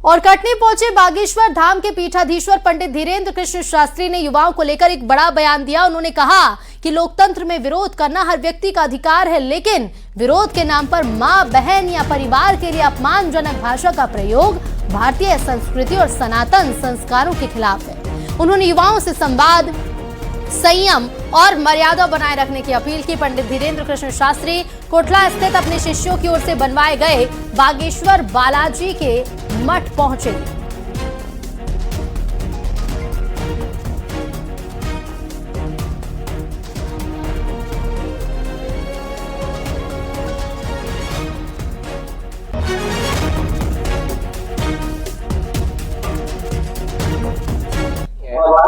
और कटनी पहुंचे बागेश्वर धाम के पीठाधीश्वर पंडित धीरेन्द्र कृष्ण शास्त्री ने युवाओं को लेकर एक बड़ा बयान दिया। उन्होंने कहा कि लोकतंत्र में विरोध करना हर व्यक्ति का अधिकार है, लेकिन विरोध के नाम पर मां, बहन या परिवार के लिए अपमानजनक भाषा का प्रयोग भारतीय संस्कृति और सनातन संस्कारों के खिलाफ है। उन्होंने युवाओं से संवाद, संयम और मर्यादा बनाए रखने की अपील की। पंडित धीरेन्द्र कृष्ण शास्त्री कोटला स्थित अपने शिष्यों की ओर से बनवाए गए बागेश्वर बालाजी के मठ पहुंचे।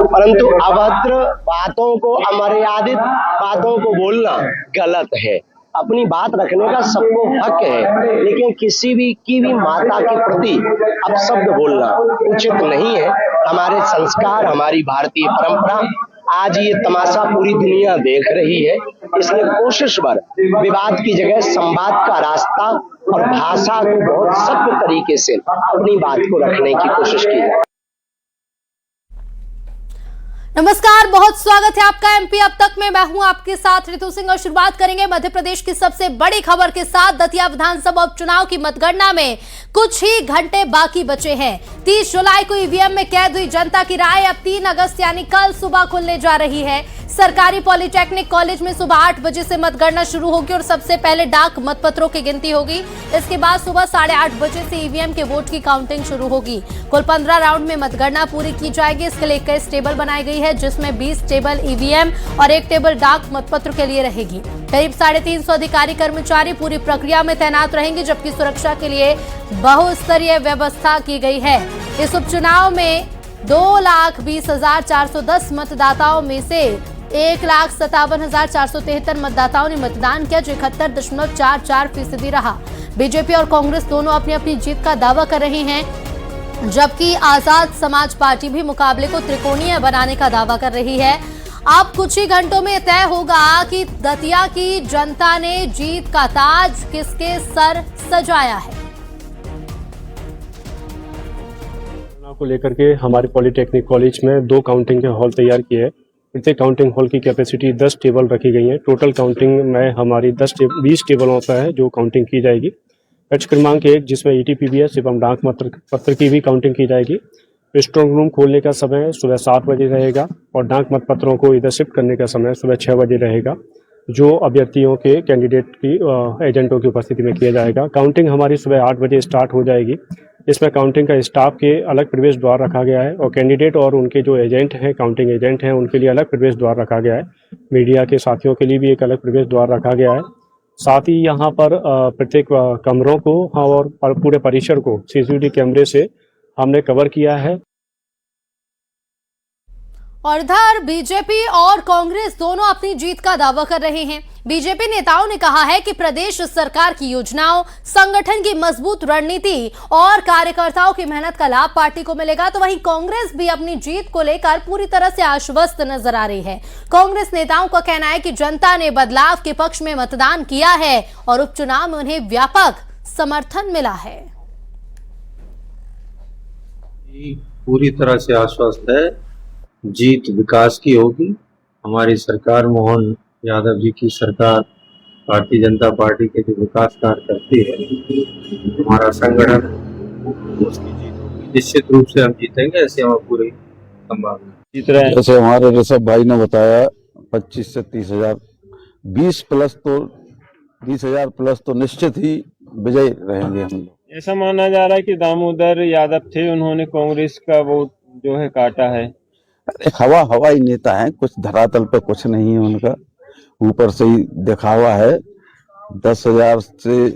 परंतु अभद्र बातों को, अमर्यादित बातों को बोलना गलत है। अपनी बात रखने का सबको हक है, लेकिन किसी की भी माता के प्रति अपशब्द बोलना उचित नहीं है। हमारे संस्कार, हमारी भारतीय परंपरा, आज ये तमाशा पूरी दुनिया देख रही है। इसलिए कोशिश भर विवाद की जगह संवाद का रास्ता और भाषा को बहुत सभ्य तरीके से अपनी बात को रखने की कोशिश की है। नमस्कार, बहुत स्वागत है आपका एमपी अब तक में। मैं हूं आपके साथ ऋतु सिंह और शुरुआत करेंगे मध्य प्रदेश की सबसे बड़ी खबर के साथ। दतिया विधानसभा उपचुनाव की मतगणना में कुछ ही घंटे बाकी बचे हैं। 30 जुलाई को ईवीएम में कैद हुई जनता की राय अब 3 अगस्त यानी कल सुबह खुलने जा रही है। सरकारी पॉलिटेक्निक कॉलेज में सुबह 8 बजे से मतगणना शुरू होगी और सबसे पहले डाक मतपत्रों की गिनती होगी। इसके बाद सुबह 8:30 बजे से ईवीएम के वोट की काउंटिंग शुरू होगी। कुल 15 राउंड में मतगणना पूरी की जाएगी। इसके लिए 21 टेबल बनाई गई है, जिसमें 20 टेबल ईवीएम और 1 टेबल डाक मतपत्र के लिए रहेगी। करीब 350 अधिकारी कर्मचारी पूरी प्रक्रिया में तैनात रहेंगे, जबकि सुरक्षा के लिए बहुस्तरीय व्यवस्था की गई है। इस उपचुनाव में 2,20,410 मतदाताओं में से 1,57,473 मतदाताओं ने मतदान किया, जो 71.44% रहा। बीजेपी और कांग्रेस दोनों अपनी अपनी जीत का दावा कर रही हैं, जबकि आजाद समाज पार्टी भी मुकाबले को त्रिकोणीय बनाने का दावा कर रही है। अब कुछ ही घंटों में तय होगा कि दतिया की जनता ने जीत का ताज किसके सर सजाया है। को लेकर के हमारे पॉलिटेक्निक कॉलेज में 2 काउंटिंग के हॉल तैयार किए हैं। प्रत्येक काउंटिंग हॉल की कैपेसिटी 10 टेबल रखी गई है। टोटल काउंटिंग में हमारी 20 टेबलों पर है जो काउंटिंग की जाएगी। कक्ष क्रमांक 1 जिसमें ETPBS एवं डाक मतपत्र की भी काउंटिंग की जाएगी। स्ट्रॉन्ग रूम खोलने का समय सुबह 7 बजे रहेगा और डाक मतपत्रों को इधर शिफ्ट करने का समय सुबह 6 बजे रहेगा, जो अभ्यर्थियों के कैंडिडेट की एजेंटों की उपस्थिति में किया जाएगा। काउंटिंग हमारी सुबह 8 बजे स्टार्ट हो जाएगी। इसमें काउंटिंग का स्टाफ के अलग प्रवेश द्वार रखा गया है और कैंडिडेट और उनके जो एजेंट हैं, काउंटिंग एजेंट हैं, उनके लिए अलग प्रवेश द्वार रखा गया है। मीडिया के साथियों के लिए भी एक अलग प्रवेश द्वार रखा गया है। साथ ही यहाँ पर प्रत्येक कमरों को और पूरे परिसर को CCTV कैमरे से हमने कवर किया है। और इधर बीजेपी और कांग्रेस दोनों अपनी जीत का दावा कर रहे हैं। बीजेपी नेताओं ने कहा है कि प्रदेश सरकार की योजनाओं, संगठन की मजबूत रणनीति और कार्यकर्ताओं की मेहनत का लाभ पार्टी को मिलेगा, तो वहीं कांग्रेस भी अपनी जीत को लेकर पूरी तरह से आश्वस्त नजर आ रही है। कांग्रेस नेताओं का कहना है कि जनता ने बदलाव के पक्ष में मतदान किया है और उपचुनाव में उन्हें व्यापक समर्थन मिला है। पूरी तरह से आश्वस्त है, जीत विकास की होगी। हमारी सरकार, मोहन यादव जी की सरकार, भारतीय जनता पार्टी के जो विकास कार्य करती है, हमारा संगठन, उसकी जीत होगी। निश्चित रूप से हम जीतेंगे, ऐसे हमारी पूरी संभावना जीत रहे हैं। जैसे हमारे ऋषभ भाई ने बताया 25 से 30,000, 20,000 प्लस तो निश्चित ही विजय रहेंगे हम लोग। ऐसा माना जा रहा है कि दामोदर यादव थे, उन्होंने कांग्रेस का वोट जो है काटा है। अरे हवाई नेता है, कुछ धरातल पे कुछ नहीं है उनका, ऊपर से ही दिखावा है। 10,000 से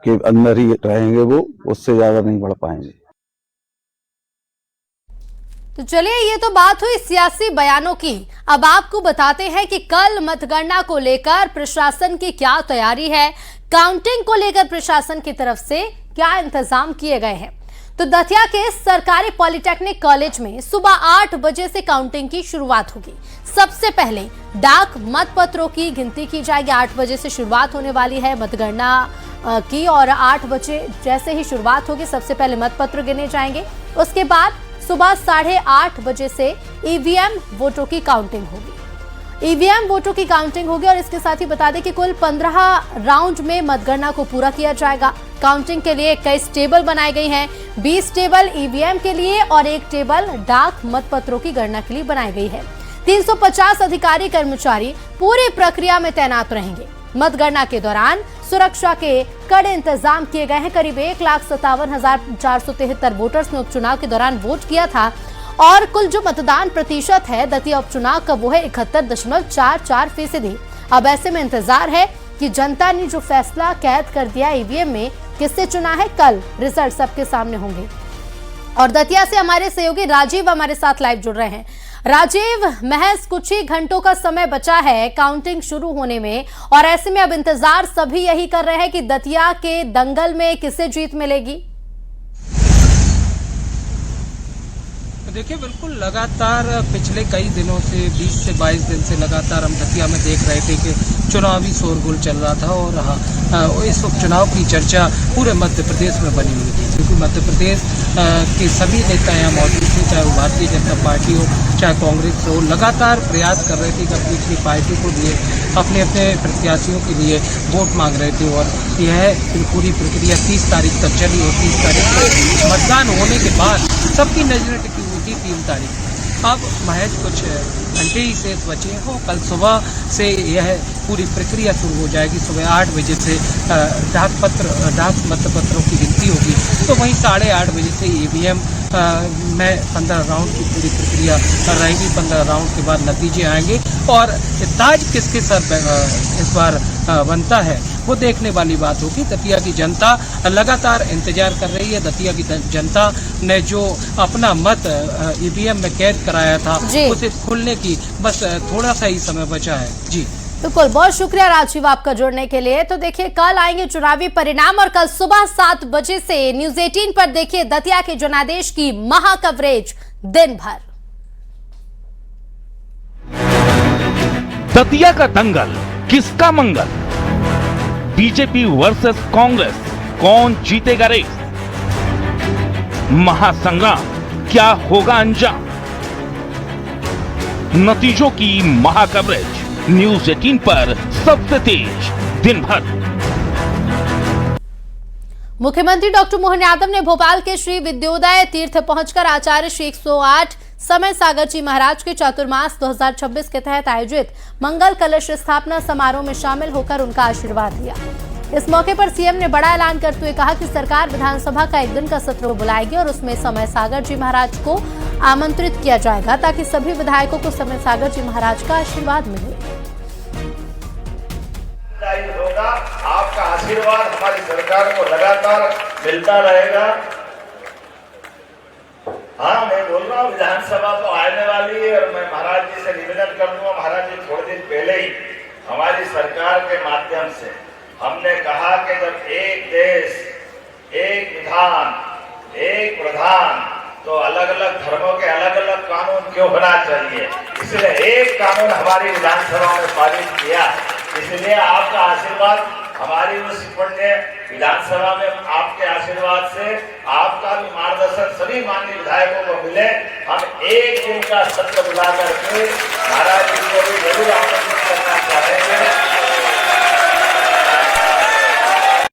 के अंदर ही रहेंगे वो, उससे ज्यादा नहीं बढ़ पाएंगे। तो चलिए, ये तो बात हुई सियासी बयानों की। अब आपको बताते हैं कि कल मतगणना को लेकर प्रशासन की क्या तैयारी है, काउंटिंग को लेकर प्रशासन की तरफ से क्या इंतजाम किए गए हैं। तो दतिया के सरकारी पॉलिटेक्निक कॉलेज में सुबह 8 बजे से काउंटिंग की शुरुआत होगी। सबसे पहले डाक मतपत्रों की गिनती की जाएगी। 8 बजे से शुरुआत होने वाली है मतगणना की और 8 बजे जैसे ही शुरुआत होगी सबसे पहले मतपत्र गिने जाएंगे। उसके बाद सुबह 8:30 बजे से ईवीएम वोटों की काउंटिंग होगी। ईवीएम वोटों की काउंटिंग होगी और इसके साथ ही बता दें कि कुल 15 राउंड में मतगणना को पूरा किया जाएगा। काउंटिंग के लिए 21 टेबल बनाई गई हैं। 20 टेबल ईवीएम के लिए और 1 टेबल डाक मतपत्रों की गणना के लिए बनाई गई है। 350 अधिकारी कर्मचारी पूरी प्रक्रिया में तैनात रहेंगे। मतगणना के दौरान सुरक्षा के कड़े इंतजाम किए गए हैं। करीब 1,57,473 वोटर्स ने उपचुनाव के दौरान वोट किया था और कुल जो मतदान प्रतिशत है दतिया उपचुनाव का वो है 71.44%। अब ऐसे में इंतजार है कि जनता ने जो फैसला कैद कर दिया ईवीएम में किससे चुना है, कल रिजल्ट सबके सामने होंगे। और दतिया से हमारे सहयोगी राजीव हमारे साथ लाइव जुड़ रहे हैं। राजीव, महज कुछ ही घंटों का समय बचा है काउंटिंग शुरू होने में और ऐसे में अब इंतजार सभी यही कर रहे हैं कि दतिया के दंगल में किसे जीत मिलेगी। देखिए, बिल्कुल लगातार पिछले कई दिनों से 20 से 22 दिन से लगातार हम दतिया में देख रहे थे कि चुनावी शोरगुल चल रहा था और इस उपचुनाव की चर्चा पूरे मध्य प्रदेश में बनी हुई थी, क्योंकि मध्य प्रदेश के सभी नेता यहाँ मौजूद थे, चाहे वो भारतीय जनता पार्टी हो चाहे कांग्रेस हो। लगातार प्रयास कर रहे थे कि अपनी अपनी पार्टी को लिए अपने अपने प्रत्याशियों के लिए वोट मांग रहे थे और यह पूरी प्रक्रिया 30 तारीख तक चली और 30 तारीख को मतदान होने के बाद सबकी नजरें टिकी हुई थी 3 तारीख। अब महज कुछ घंटे ही शेष बचे हैं। कल सुबह से यह पूरी प्रक्रिया शुरू हो जाएगी। सुबह 8 बजे से डाक मतपत्रों की गिनती होगी, तो वहीं 8:30 बजे से ईवीएम में 15 राउंड की पूरी प्रक्रिया रहेगी। 15 राउंड के बाद नतीजे आएंगे और ताज किसके सर इस बार बनता है वो देखने वाली बात होगी। दतिया की जनता लगातार इंतजार कर रही है। दतिया की जनता ने जो अपना मत ईवीएम में कैद कराया था उसे खुलने की बस थोड़ा सा ही समय बचा है। जी बिल्कुल, बहुत शुक्रिया राजीव आपका जुड़ने के लिए। तो देखिए, कल आएंगे चुनावी परिणाम और कल सुबह 7 बजे से न्यूज 18 पर देखिए दतिया के जनादेश की महा कवरेज दिन भर। दतिया का दंगल किसका मंगल? बीजेपी वर्सेस कांग्रेस, कौन जीतेगा रेस? महासंग्राम क्या होगा अंजाम? नतीजों की महाकवरेज न्यूज 18 पर सबसे तेज दिन भर। मुख्यमंत्री डॉक्टर मोहन यादव ने भोपाल के श्री विद्योदय तीर्थ पहुंचकर आचार्य श्री 108 समय सागर जी महाराज के चातुर्मास 2026 के तहत आयोजित मंगल कलश स्थापना समारोह में शामिल होकर उनका आशीर्वाद लिया। इस मौके पर सीएम ने बड़ा ऐलान करते हुए कहा कि सरकार विधानसभा का 1 दिन का सत्र बुलाएगी और उसमें समय सागर जी महाराज को आमंत्रित किया जाएगा ताकि सभी विधायकों को समय सागर जी महाराज का आशीर्वाद मिले। होगा, आपका आशीर्वाद हमारी सरकार को लगातार मिलता रहेगा। हाँ, मैं बोल रहा हूँ विधानसभा तो आने वाली है और मैं महाराज जी से निवेदन कर दूंगा। महाराज जी थोड़े दिन पहले ही हमारी सरकार के माध्यम से हमने कहा कि जब एक देश, एक विधान, एक प्रधान, तो अलग अलग धर्मों के अलग अलग कानून क्यों होना चाहिए, इसलिए एक कानून हमारी विधानसभा में पारित किया। इसलिए आपका आशीर्वाद हमारी उस पुण्य विधानसभा में आपके आशीर्वाद से आपका भी मार्गदर्शन सभी माननीय विधायकों को मिले। हम 1 दिन का सत्र बुला करके महाराज जी को भी जरूर आमंत्रित करना चाहेंगे।